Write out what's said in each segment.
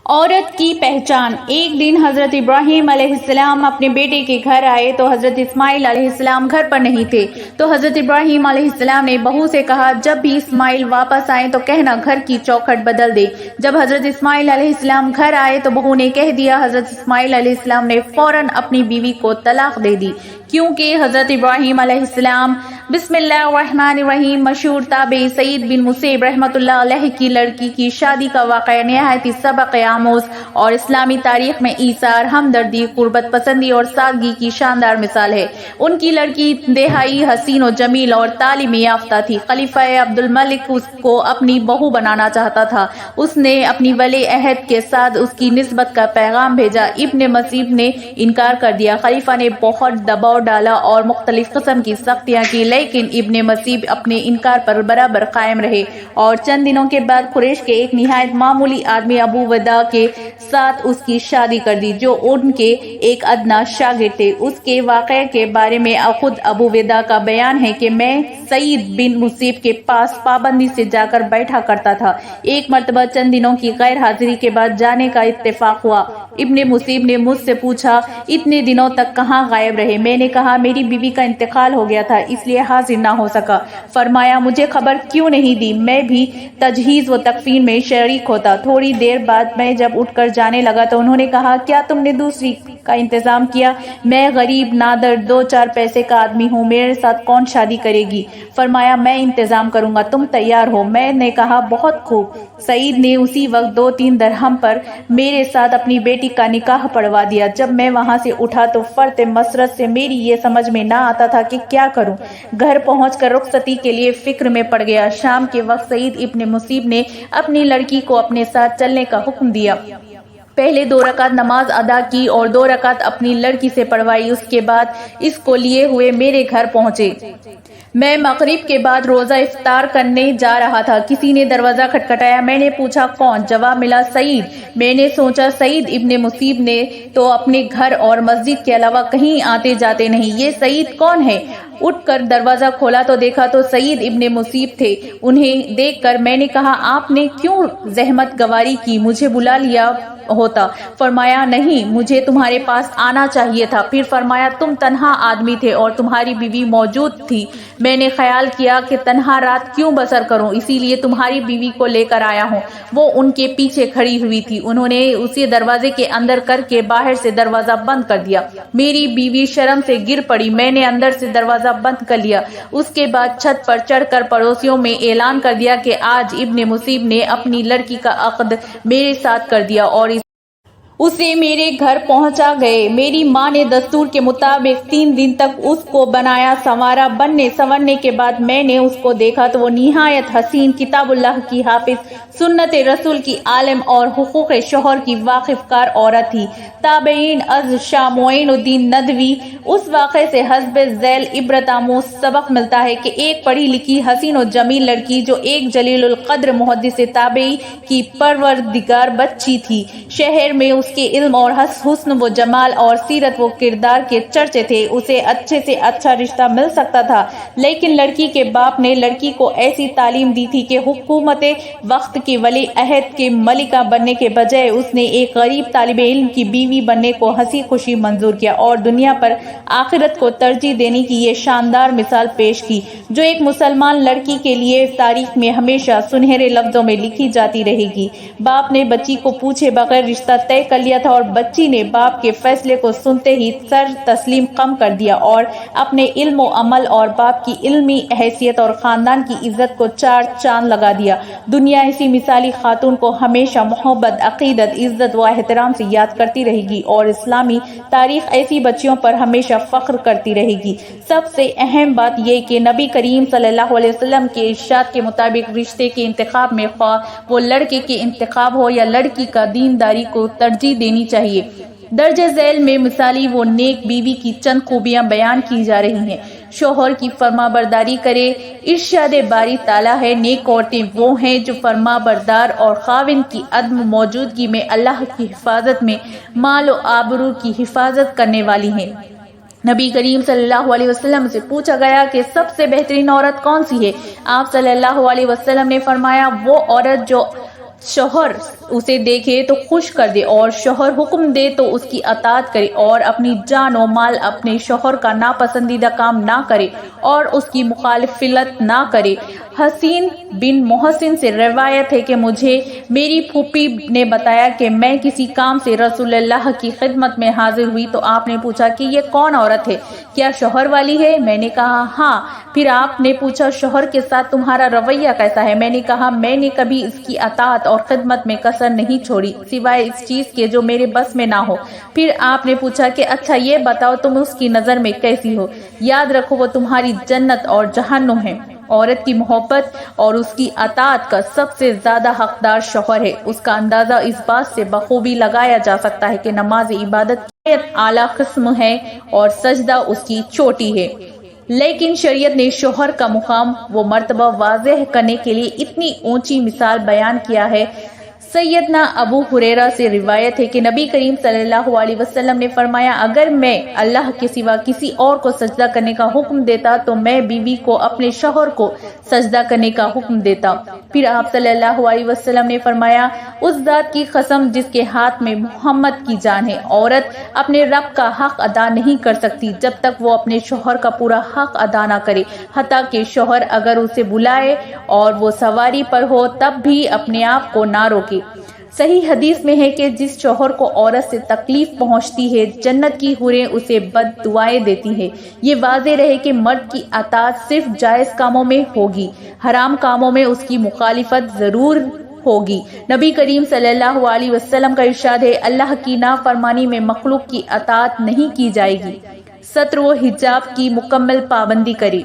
عورت کی پہچان۔ ایک دن حضرت ابراہیم علیہ السلام اپنے بیٹے کے گھر آئے تو حضرت اسماعیل علیہ السلام گھر پر نہیں تھے، تو حضرت ابراہیم علیہ السلام نے بہو سے کہا جب بھی اسماعیل واپس آئیں تو کہنا گھر کی چوکھٹ بدل دے۔ جب حضرت اسماعیل علیہ السلام گھر آئے تو بہو نے کہہ دیا۔ حضرت اسماعیل علیہ السلام نے فوراً اپنی بیوی کو طلاق دے دی، کیونکہ حضرت ابراہیم علیہ السلام بسم اللہ الرحمن الرحیم مشہور تابعی سعید بن مسیب رحمۃ اللہ علیہ کی لڑکی کی شادی کا واقعہ نہایت ہی سبق آموز اور اسلامی تاریخ میں ایثار، ہمدردی، قربت پسندی اور سادگی کی شاندار مثال ہے۔ ان کی لڑکی انتہائی حسین و جمیل اور تعلیم یافتہ تھی۔ خلیفہ عبد الملک اس کو اپنی بہو بنانا چاہتا تھا۔ اس نے اپنی ولی عہد کے ساتھ اس کی نسبت کا پیغام بھیجا۔ ابن مسیب نے انکار کر دیا۔ خلیفہ نے بہت دباؤ ڈالا اور مختلف قسم کی سختیاں کی، لیکن ابن مسیب اپنے انکار پر برابر قائم رہے اور چند دنوں کے بعد قریش کے ایک نہایت معمولی آدمی ابو ودا کے ساتھ اس کی شادی کر دی، جو ان کے ایک ادنا شاگرد تھے۔ اس کے واقعے کے بارے میں خود ابو ودا کا بیان ہے کہ میں سعید بن مسیب کے پاس پابندی سے جا کر بیٹھا کرتا تھا۔ ایک مرتبہ چند دنوں کی غیر حاضری کے بعد جانے کا اتفاق ہوا۔ ابن مسیب نے مجھ سے پوچھا اتنے دنوں تک کہاں غائب رہے؟ میں نے کہا میری بیوی کا انتقال ہو گیا تھا، اس لیے حاضر نہ ہو سکا۔ فرمایا مجھے خبر کیوں نہیں دی؟ میں بھی تجہیز و تکفین میں شریک ہوتا۔ تھوڑی دیر بعد میں جب اٹھ کر جانے لگا تو انہوں نے کہا کیا تم نے دوسری کا انتظام کیا؟ میں غریب نادر 2-4 پیسے کا آدمی ہوں، میرے ساتھ کون شادی کرے گی؟ فرمایا میں انتظام کروں گا، تم تیار ہو؟ میں نے کہا بہت خوب۔ سعید نے اسی وقت 2-3 درہم پر میرے ساتھ اپنی بیٹی کا نکاح پڑھوا دیا۔ جب میں وہاں سے اٹھا تو فرط مسرت سے میری یہ سمجھ میں نہ آتا تھا کہ کیا کروں۔ گھر پہنچ کر رخصتی کے لیے فکر میں پڑ گیا۔ شام کے وقت سعید ابن مسیب نے اپنی لڑکی کو اپنے ساتھ چلنے کا حکم دیا۔ پہلے 2 رکعت نماز ادا کی اور 2 رکعت اپنی لڑکی سے پڑھوائی۔ اس کے بعد اس کو لیے ہوئے میرے گھر پہنچے۔ میں مغرب کے بعد روزہ افطار کرنے جا رہا تھا۔ کسی نے دروازہ کھٹکھٹایا۔ میں نے پوچھا کون؟ جواب ملا سعید۔ میں نے سوچا سعید ابن مسیب نے تو اپنے گھر اور مسجد کے علاوہ کہیں آتے جاتے نہیں، یہ سعید کون ہے؟ اٹھ کر دروازہ کھولا تو دیکھا تو سعید ابن مسیب تھے۔ انہیں دیکھ کر میں نے کہا آپ نے کیوں زحمت گواری کی؟ مجھے بلا لیا ہوتا۔ فرمایا نہیں، مجھے تمہارے پاس آنا چاہیے تھا۔ پھر فرمایا تم تنہا آدمی تھے اور تمہاری بیوی موجود تھی۔ میں نے خیال کیا کہ تنہا رات کیوں بسر کروں، اسی لیے تمہاری بیوی کو لے کر آیا ہوں۔ وہ ان کے پیچھے کھڑی ہوئی تھی۔ انہوں نے اسے دروازے کے اندر کر کے باہر سے دروازہ بند کر دیا۔ میری بیوی شرم سے گر پڑی۔ میں نے اندر سے دروازہ بند کر لیا۔ اس کے بعد چھت پر چڑھ کر پڑوسیوں میں اعلان کر دیا کہ آج ابن مسیب نے اپنی لڑکی کا عقد میرے ساتھ کر دیا اور اسے میرے گھر پہنچا گئے۔ میری ماں نے دستور کے مطابق 3 دن تک اس کو بنایا سنوارا۔ بننے سنورنے کے بعد میں نے اس کو دیکھا تو وہ نہایت حسین، کتاب اللہ کی حافظ، سنت رسول کی عالم اور حقوق شوہر کی واقف کار عورت تھی۔ تابعین از شاہ معین الدین ندوی۔ اس واقعے سے حسب ذیل عبرت آموز سبق ملتا ہے کہ ایک پڑھی لکھی حسین و جمیل لڑکی جو ایک جلیل القدر محدث تابعی کی پروردگار بچی تھی، شہر میں اس کے علم اور حسن و جمال اور سیرت و کردار کے چرچے تھے، اسے اچھے سے اچھا رشتہ مل سکتا تھا، لیکن لڑکی کے باپ نے لڑکی کو ایسی تعلیم دی تھی کہ حکومت وقت کے ولی عہد کے ملکہ بننے کے بجائے اس نے ایک غریب طالب علم کی بیوی بننے کو ہنسی خوشی منظور کیا اور دنیا پر آخرت کو ترجیح دینے کی یہ شاندار مثال پیش کی، جو ایک مسلمان لڑکی کے لیے تاریخ میں ہمیشہ سنہرے لفظوں میں لکھی جاتی رہے گی۔ باپ نے بچی کو پوچھے بغیر رشتہ طے کر لیا تھا اور بچی نے باپ کے فیصلے کو سنتے ہی سر تسلیم خم کر دیا اور اپنے علم و عمل اور باپ کی علمی حیثیت اور خاندان کی عزت کو 4 چاند لگا دیا۔ دنیا ایسی مثالی خاتون کو ہمیشہ محبت، عقیدت، عزت و احترام سے یاد کرتی رہے گی اور اسلامی تاریخ ایسی بچیوں پر ہمیشہ فخر کرتی رہے گی۔ سب سے اہم بات یہ کہ نبی کریم صلی اللہ علیہ وسلم کے ارشاد کے مطابق رشتے کے انتخاب میں خواہ وہ لڑکے کے انتخاب ہو یا لڑکی کا دینداری کو ترجیح دینی چاہیے۔ درج ذیل میں مثالی وہ نیک بیوی کی چند خوبیاں بیان کی جا رہی ہیں۔ شوہر کی فرما برداری کرے۔ ارشاد باری تعالیٰ ہے نیک عورتیں وہ ہیں جو فرما بردار اور خاوند کی عدم موجودگی میں اللہ کی حفاظت میں مال و آبرو کی حفاظت کرنے والی ہیں۔ نبی کریم صلی اللہ علیہ وسلم سے پوچھا گیا کہ سب سے بہترین عورت کون سی ہے؟ آپ صلی اللہ علیہ وسلم نے فرمایا وہ عورت جو شوہر اسے دیکھے تو خوش کر دے اور شوہر حکم دے تو اس کی اطاعت کرے اور اپنی جان و مال اپنے شوہر کا ناپسندیدہ کام نہ کرے اور اس کی مخالفت نہ کرے۔ حسین بن محسن سے روایت ہے کہ مجھے میری پھوپھی نے بتایا کہ میں کسی کام سے رسول اللہ کی خدمت میں حاضر ہوئی تو آپ نے پوچھا کہ یہ کون عورت ہے، کیا شوہر والی ہے؟ میں نے کہا ہاں۔ پھر آپ نے پوچھا شوہر کے ساتھ تمہارا رویہ کیسا ہے؟ میں نے کہا میں نے کبھی اس کی اطاعت اور خدمت میں کسر نہیں چھوڑی سوائے اس چیز کے جو میرے بس میں نہ ہو۔ پھر آپ نے پوچھا کہ اچھا یہ بتاؤ تم اس کی نظر میں کیسی ہو؟ یاد رکھو وہ تمہاری جنت اور جہنم ہے۔ عورت کی محبت اور اس کی اطاعت کا سب سے زیادہ حقدار شوہر ہے۔ اس کا اندازہ اس بات سے بخوبی لگایا جا سکتا ہے کہ نماز عبادت کی اعلیٰ قسم ہے اور سجدہ اس کی چوٹی ہے، لیکن شریعت نے شوہر کا مقام و مرتبہ واضح کرنے کے لیے اتنی اونچی مثال بیان کیا ہے۔ سیدنا ابو ہریرہ سے روایت ہے کہ نبی کریم صلی اللہ علیہ وسلم نے فرمایا اگر میں اللہ کے سوا کسی اور کو سجدہ کرنے کا حکم دیتا تو میں بیوی کو اپنے شوہر کو سجدہ کرنے کا حکم دیتا۔ پھر آپ صلی اللہ علیہ وسلم نے فرمایا اس ذات کی قسم جس کے ہاتھ میں محمد کی جان ہے، عورت اپنے رب کا حق ادا نہیں کر سکتی جب تک وہ اپنے شوہر کا پورا حق ادا نہ کرے، حتیٰ کہ شوہر اگر اسے بلائے اور وہ سواری پر ہو تب بھی اپنے آپ کو نہ روکے۔ صحیح حدیث میں ہے کہ جس شوہر کو عورت سے تکلیف پہنچتی ہے جنت کی حوریں اسے بد دعائیں دیتی ہے۔ یہ واضح رہے کہ مرد کی اطاعت صرف جائز کاموں میں ہوگی، حرام کاموں میں اس کی مخالفت ضرور ہوگی۔ نبی کریم صلی اللہ علیہ وسلم کا ارشاد ہے اللہ کی نافرمانی میں مخلوق کی اطاعت نہیں کی جائے گی۔ ستر و حجاب کی مکمل پابندی کرے۔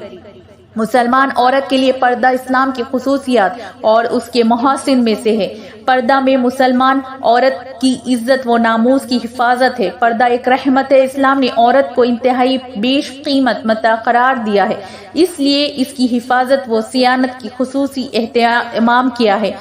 مسلمان عورت کے لیے پردہ اسلام کی خصوصیات اور اس کے محاسن میں سے ہے۔ پردہ میں مسلمان عورت کی عزت و ناموس کی حفاظت ہے۔ پردہ ایک رحمت ہے۔ اسلام نے عورت کو انتہائی بیش قیمت متاع قرار دیا ہے، اس لیے اس کی حفاظت و صیانت کی خصوصی اہتمام کیا ہے۔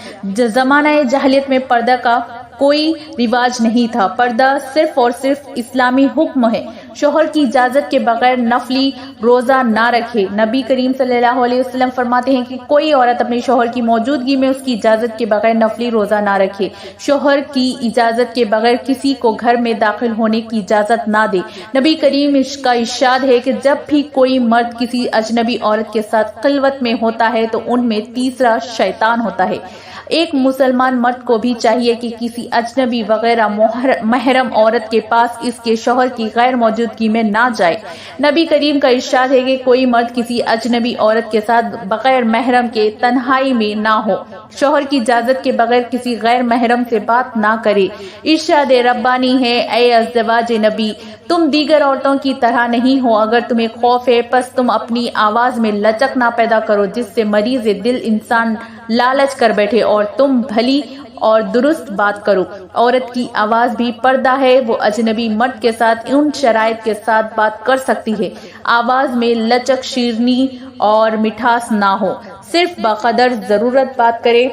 زمانہ جاہلیت میں پردہ کا کوئی رواج نہیں تھا۔ پردہ صرف اور صرف اسلامی حکم ہے۔ شوہر کی اجازت کے بغیر نفلی روزہ نہ رکھے۔ نبی کریم صلی اللہ علیہ وسلم فرماتے ہیں کہ کوئی عورت اپنے شوہر کی موجودگی میں اس کی اجازت کے بغیر نفلی روزہ نہ رکھے۔ شوہر کی اجازت کے بغیر کسی کو گھر میں داخل ہونے کی اجازت نہ دے۔ نبی کریم کا ارشاد ہے کہ جب بھی کوئی مرد کسی اجنبی عورت کے ساتھ خلوت میں ہوتا ہے تو ان میں تیسرا شیطان ہوتا ہے۔ ایک مسلمان مرد کو بھی چاہیے کہ کسی اجنبی وغیرہ محرم عورت کے پاس اس کے شوہر کی غیر موجودگی میں نہ جائے۔ نبی کریم کا ارشاد ہے کہ کوئی مرد کسی اجنبی عورت کے ساتھ بغیر محرم کے تنہائی میں نہ ہو، شوہر کی اجازت کے بغیر کسی غیر محرم سے بات نہ کرے۔ ارشاد ربانی ہے اے ازواج نبی تم دیگر عورتوں کی طرح نہیں ہو، اگر تمہیں خوف ہے پس تم اپنی آواز میں لچک نہ پیدا کرو جس سے مریض دل انسان لالچ کر بیٹھے، اور تم بھلی اور درست بات کرو۔ عورت کی آواز بھی پردہ ہے، وہ اجنبی مرد کے ساتھ ان شرائط کے ساتھ بات کر سکتی ہے۔ آواز میں لچک، شیرینی اور مٹھاس نہ ہو، صرف بقدر ضرورت بات کرے،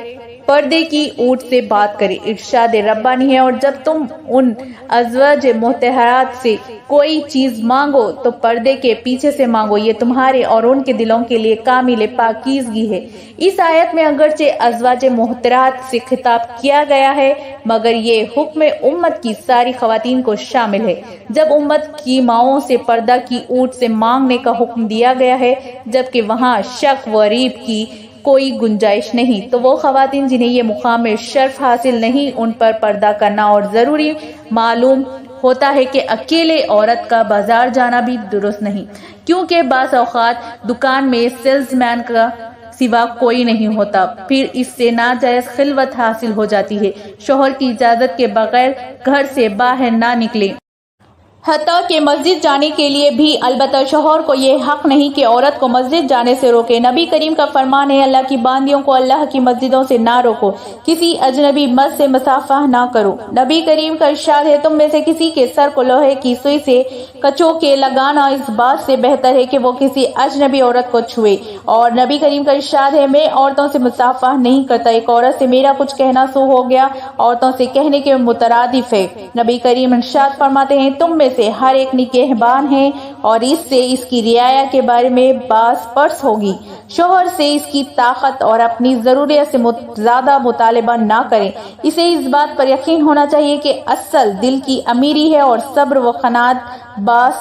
پردے کی اونٹ سے بات کرے۔ ارشاد ربانی ہے اور جب تم ان ازواج مطہرات سے کوئی چیز مانگو تو پردے کے پیچھے سے مانگو، یہ تمہارے اور ان کے دلوں کے لیے کامل پاکیزگی ہے۔ اس آیت میں اگرچہ ازواج مطہرات سے خطاب کیا گیا ہے مگر یہ حکم امت کی ساری خواتین کو شامل ہے۔ جب امت کی ماؤں سے پردہ کی اونٹ سے مانگنے کا حکم دیا گیا ہے جبکہ وہاں شک و ریب کی کوئی گنجائش نہیں، تو وہ خواتین جنہیں یہ مقام شرف حاصل نہیں ان پر پردہ کرنا اور ضروری معلوم ہوتا ہے کہ اکیلے عورت کا بازار جانا بھی درست نہیں، کیونکہ بعض اوقات دکان میں سیلز مین کا سوا کوئی نہیں ہوتا، پھر اس سے ناجائز خلوت حاصل ہو جاتی ہے۔ شوہر کی اجازت کے بغیر گھر سے باہر نہ نکلیں، حتیٰ کہ مسجد جانے کے لیے بھی، البتہ شوہر کو یہ حق نہیں کہ عورت کو مسجد جانے سے روکے۔ نبی کریم کا فرمان ہے اللہ کی باندیوں کو اللہ کی مسجدوں سے نہ روکو، کسی اجنبی مرد سے مصافحہ نہ کرو۔ نبی کریم کا ارشاد ہے تم میں سے کسی کے سر کو لوہے کی سوئی سے کچو کے لگانا اس بات سے بہتر ہے کہ وہ کسی اجنبی عورت کو چھوئے، اور نبی کریم کا ارشاد ہے میں عورتوں سے مصافحہ نہیں کرتا، ایک عورت سے میرا کچھ کہنا سو ہو گیا عورتوں سے کہنے کے مترادف ہے۔ نبی کریم ارشاد فرماتے ہیں تم میں میں سے ہر ایک نگہبان ہے اور اس سے اس کی رعایا کے بارے میں باز پرس ہوگی۔ شوہر سے اس کی طاقت اور اپنی ضرورت سے زیادہ مطالبہ نہ کریں۔ اسے اس بات پر یقین ہونا چاہیے کہ اصل دل کی امیری ہے اور صبر و قناعت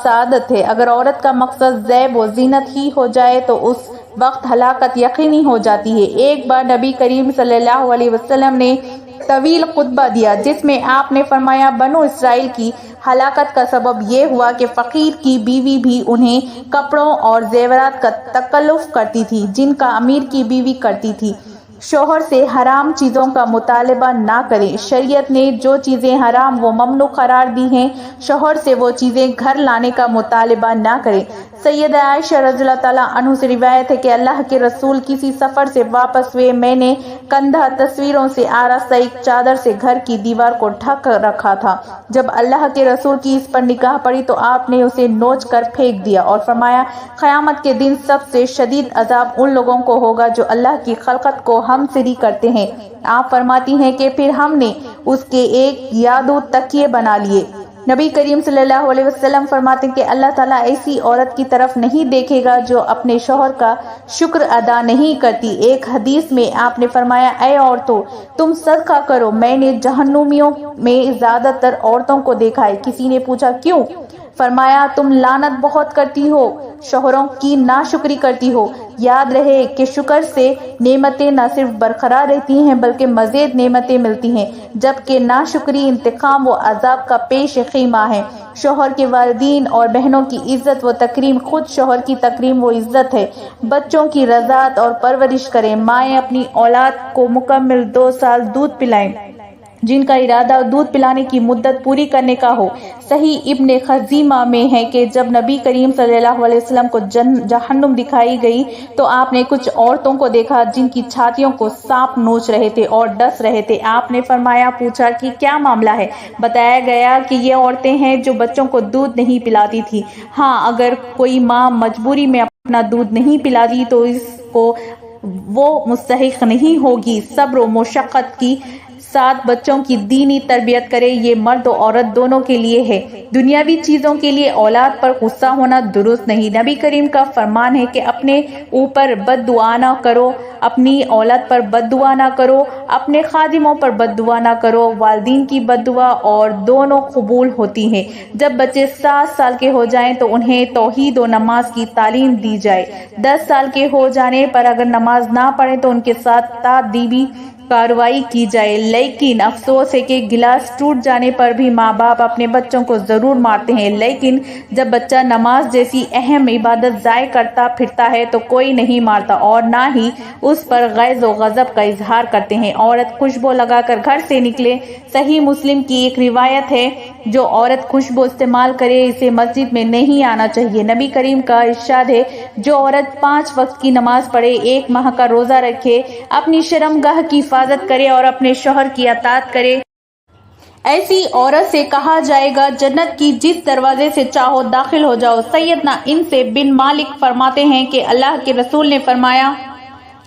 سعادت ہے۔ اگر عورت کا مقصد زیب و زینت ہی ہو جائے تو اس وقت ہلاکت یقینی ہو جاتی ہے۔ ایک بار نبی کریم صلی اللہ علیہ وسلم نے طویل خطبہ دیا جس میں آپ نے فرمایا، بنو اسرائیل کی ہلاکت کا سبب یہ ہوا کہ فقیر کی بیوی بھی انہیں کپڑوں اور زیورات کا تکلف کرتی تھی جن کا امیر کی بیوی کرتی تھی۔ شوہر سے حرام چیزوں کا مطالبہ نہ کریں۔ شریعت نے جو چیزیں حرام و ممنوع قرار دی ہیں، شوہر سے وہ چیزیں گھر لانے کا مطالبہ نہ کریں۔ سیدہ عائشہ رضی اللہ تعالیٰ عنہ سے روایت ہے کہ اللہ کے رسول کسی سفر سے واپس ہوئے، میں نے کندھا تصویروں سے آراستہ ایک چادر سے گھر کی دیوار کو ڈھک رکھا تھا۔ جب اللہ کے رسول کی اس پر نگاہ پڑی تو آپ نے اسے نوچ کر پھینک دیا اور فرمایا، قیامت کے دن سب سے شدید عذاب ان لوگوں کو ہوگا جو اللہ کی خلقت کو ہم سری کرتے ہیں۔ آپ فرماتی ہیں کہ پھر ہم نے اس کے ایک یا دو تکیے بنا لیے۔ نبی کریم صلی اللہ علیہ وسلم فرماتے ہیں کہ اللہ تعالیٰ ایسی عورت کی طرف نہیں دیکھے گا جو اپنے شوہر کا شکر ادا نہیں کرتی۔ ایک حدیث میں آپ نے فرمایا، اے عورتوں، تم صدقہ کرو، میں نے جہنمیوں میں زیادہ تر عورتوں کو دیکھا ہے۔ کسی نے پوچھا کیوں؟ فرمایا، تم لعنت بہت کرتی ہو، شوہروں کی ناشکری کرتی ہو۔ یاد رہے کہ شکر سے نعمتیں نہ صرف برقرار رہتی ہیں بلکہ مزید نعمتیں ملتی ہیں، جبکہ ناشکری انتقام و عذاب کا پیش خیمہ ہے۔ شوہر کے والدین اور بہنوں کی عزت و تکریم خود شوہر کی تکریم و عزت ہے۔ بچوں کی رضاعت اور پرورش کریں۔ مائیں اپنی اولاد کو مکمل 2 سال دودھ پلائیں جن کا ارادہ دودھ پلانے کی مدت پوری کرنے کا ہو۔ صحیح ابن خزیمہ میں ہے کہ جب نبی کریم صلی اللہ علیہ وسلم کو جہنم دکھائی گئی تو آپ نے کچھ عورتوں کو دیکھا جن کی چھاتیوں کو سانپ نوچ رہے تھے اور ڈس رہے تھے۔ آپ نے فرمایا، پوچھا کہ کیا معاملہ ہے؟ بتایا گیا کہ یہ عورتیں ہیں جو بچوں کو دودھ نہیں پلاتی تھی۔ ہاں، اگر کوئی ماں مجبوری میں اپنا دودھ نہیں پلاتی تو اس کو وہ مستحق نہیں ہوگی۔ صبر و مشقت کی ساتھ بچوں کی دینی تربیت کرے، یہ مرد و عورت دونوں کے لیے ہے۔ دنیاوی چیزوں کے لیے اولاد پر غصہ ہونا درست نہیں۔ نبی کریم کا فرمان ہے کہ اپنے اوپر بد دعا نہ کرو، اپنی اولاد پر بد دعا نہ کرو، اپنے خادموں پر بد دعا نہ کرو۔ والدین کی بد دعا اور دونوں قبول ہوتی ہیں۔ جب بچے 7 سال کے ہو جائیں تو انہیں توحید و نماز کی تعلیم دی جائے۔ 10 سال کے ہو جانے پر اگر نماز نہ پڑھیں تو ان کے ساتھ تادیبی کارروائی کی جائے۔ لیکن افسوس ہے کہ گلاس ٹوٹ جانے پر بھی ماں باپ اپنے بچوں کو ضرور مارتے ہیں، لیکن جب بچہ نماز جیسی اہم عبادت ضائع کرتا پھرتا ہے تو کوئی نہیں مارتا اور نہ ہی اس پر غیظ و غضب کا اظہار کرتے ہیں۔ عورت خوشبو لگا کر گھر سے نکلے۔ صحیح مسلم کی ایک روایت ہے، جو عورت خوشبو استعمال کرے اسے مسجد میں نہیں آنا چاہیے۔ نبی کریم کا ارشاد ہے، جو عورت 5 وقت کی نماز پڑھے، 1 ماہ کا روزہ رکھے، اپنی شرمگاہ کی حفاظت کرے اور اپنے شوہر کی اطاعت کرے، ایسی عورت سے کہا جائے گا، جنت کی جس دروازے سے چاہو داخل ہو جاؤ۔ سیدنا انس بن مالک فرماتے ہیں کہ اللہ کے رسول نے فرمایا،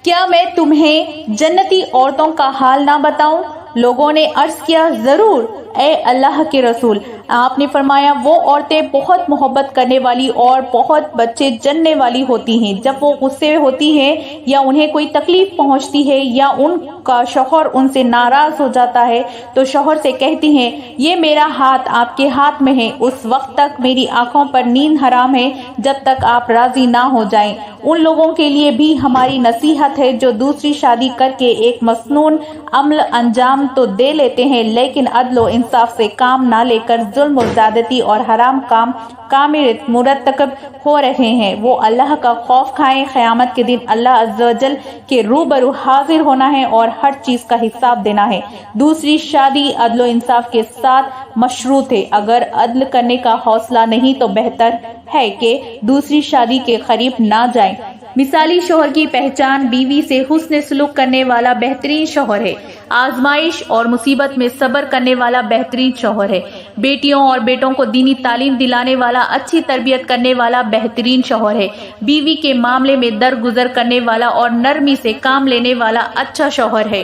کیا میں تمہیں جنتی عورتوں کا حال نہ بتاؤں؟ لوگوں نے عرض کیا، ضرور اے اللہ کے رسول۔ آپ نے فرمایا، وہ عورتیں بہت محبت کرنے والی اور بہت بچے جننے والی ہوتی ہیں۔ جب وہ غصے ہوتی ہیں یا انہیں کوئی تکلیف پہنچتی ہے یا ان کا شوہر ان سے ناراض ہو جاتا ہے تو شوہر سے کہتی ہیں، یہ میرا ہاتھ آپ کے ہاتھ میں ہے، اس وقت تک میری آنکھوں پر نیند حرام ہے جب تک آپ راضی نہ ہو جائیں۔ ان لوگوں کے لیے بھی ہماری نصیحت ہے جو دوسری شادی کر کے ایک مسنون عمل انجام تو دے لیتے ہیں لیکن عدل و انصاف سے کام نہ لے کر ظلم و زیادتی اور حرام کام مرتکب ہو رہے ہیں، وہ اللہ کا خوف کھائیں۔ قیامت کے دن اللہ عز و جل کے روبرو حاضر ہونا ہے اور ہر چیز کا حساب دینا ہے۔ دوسری شادی عدل و انصاف کے ساتھ مشروط ہے۔ اگر عدل کرنے کا حوصلہ نہیں تو بہتر ہے کہ دوسری شادی کے قریب نہ جائیں۔ مثالی شوہر کی پہچان، بیوی سے حسن سلوک کرنے والا بہترین شوہر ہے۔ آزمائش اور مصیبت میں صبر کرنے والا بہترین شوہر ہے۔ بیٹیوں اور بیٹوں کو دینی تعلیم دلانے والا، اچھی تربیت کرنے والا بہترین شوہر ہے۔ بیوی کے معاملے میں درگزر کرنے والا اور نرمی سے کام لینے والا اچھا شوہر ہے۔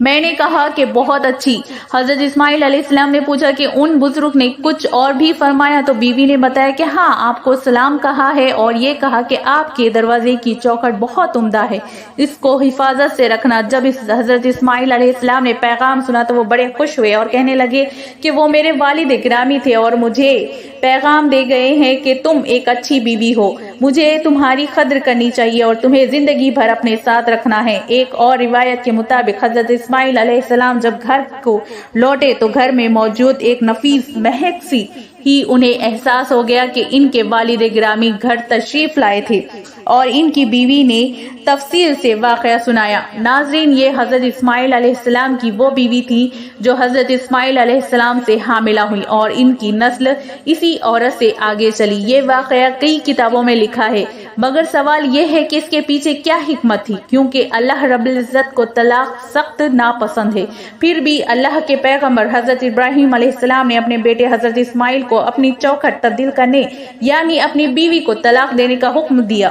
میں نے کہا کہ بہت اچھی۔ حضرت اسماعیل علیہ السلام نے پوچھا کہ ان بزرگ نے کچھ اور بھی فرمایا؟ تو بیوی نے بتایا کہ ہاں، آپ کو سلام کہا ہے اور یہ کہا کہ آپ کے دروازے کی چوکھٹ بہت عمدہ ہے، اس کو حفاظت سے رکھنا۔ جب حضرت اسماعیل علیہ السلام نے پیغام سنا تو وہ بڑے خوش ہوئے اور کہنے لگے کہ وہ میرے والد گرامی تھے اور مجھے پیغام دے گئے ہیں کہ تم ایک اچھی بیوی ہو، مجھے تمہاری قدر کرنی چاہیے اور تمہیں زندگی بھر اپنے ساتھ رکھنا ہے۔ ایک اور روایت کے مطابق حضرت اسماعیل علیہ السلام جب گھر کو لوٹے تو گھر میں موجود ایک نفیس مہک سی ہی انہیں احساس ہو گیا کہ ان کے والد گرامی گھر تشریف لائے تھے، اور ان کی بیوی نے تفصیل سے واقعہ سنایا۔ ناظرین، یہ حضرت اسماعیل علیہ السلام کی وہ بیوی تھی جو حضرت اسماعیل علیہ السلام سے حاملہ ہوئی اور ان کی نسل اسی عورت سے آگے چلی۔ یہ واقعہ کئی کتابوں میں لکھا ہے، مگر سوال یہ ہے کہ اس کے پیچھے کیا حکمت تھی؟ کیونکہ اللہ رب العزت کو طلاق سخت ناپسند ہے، پھر بھی اللہ کے پیغمبر حضرت ابراہیم علیہ السلام نے اپنے بیٹے حضرت اسماعیل کو اپنی چوکھٹ تبدیل کرنے یعنی اپنی بیوی کو طلاق دینے کا حکم دیا۔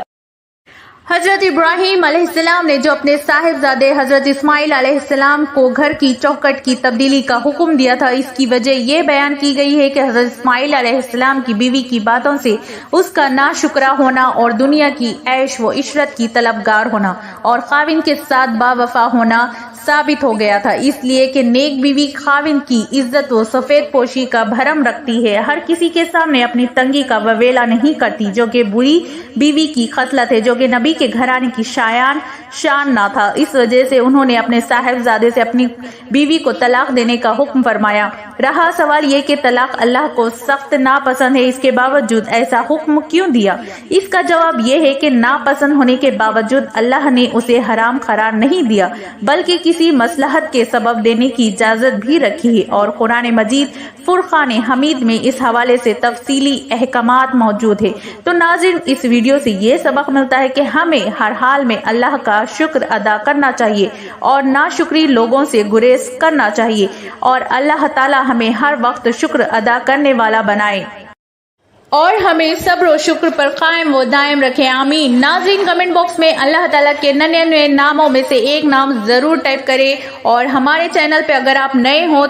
حضرت ابراہیم علیہ السلام نے جو اپنے صاحبزادے حضرت اسماعیل علیہ السلام کو گھر کی چوکھٹ کی تبدیلی کا حکم دیا تھا، اس کی وجہ یہ بیان کی گئی ہے کہ حضرت اسماعیل علیہ السلام کی بیوی کی باتوں سے اس کا ناشکرا ہونا اور دنیا کی عیش و عشرت کی طلبگار ہونا اور خاوند کے ساتھ با وفا ہونا ثابت ہو گیا تھا، اس لیے کہ نیک بیوی خاوند کی عزت و سفید پوشی کا بھرم رکھتی ہے، ہر کسی کے سامنے اپنی تنگی کا وویلا نہیں کرتی، جو کہ بری بیوی کی خصلت ہے، جو کہ نبی کے گھرانے کی شان نہ تھا۔ اس وجہ سے انہوں نے اپنے صاحبزادے سے اپنی بیوی کو طلاق دینے کا حکم فرمایا۔ رہا سوال یہ کہ طلاق اللہ کو سخت ناپسند ہے، اس کے باوجود ایسا حکم کیوں دیا؟ اس کا جواب یہ ہے کہ ناپسند ہونے کے باوجود اللہ نے اسے حرام قرار نہیں دیا، بلکہ کسی مصلحت کے سبب دینے کی اجازت بھی رکھی ہے، اور قرآن مجید فرقان حمید میں اس حوالے سے تفصیلی احکامات موجود ہے۔ تو ناظرین، اس ویڈیو سے یہ سبق ملتا ہے کہ ہمیں ہر حال میں اللہ کا شکر ادا کرنا چاہیے اور ناشکری لوگوں سے گریز کرنا چاہیے، اور اللہ تعالی ہمیں ہر وقت شکر ادا کرنے والا بنائے اور ہمیں صبر و شکر پر قائم و دائم رکھے، آمین۔ ناظرین، کمنٹ باکس میں اللہ تعالیٰ کے 99 ناموں میں سے ایک نام ضرور ٹائپ کریں، اور ہمارے چینل پہ اگر آپ نئے ہوں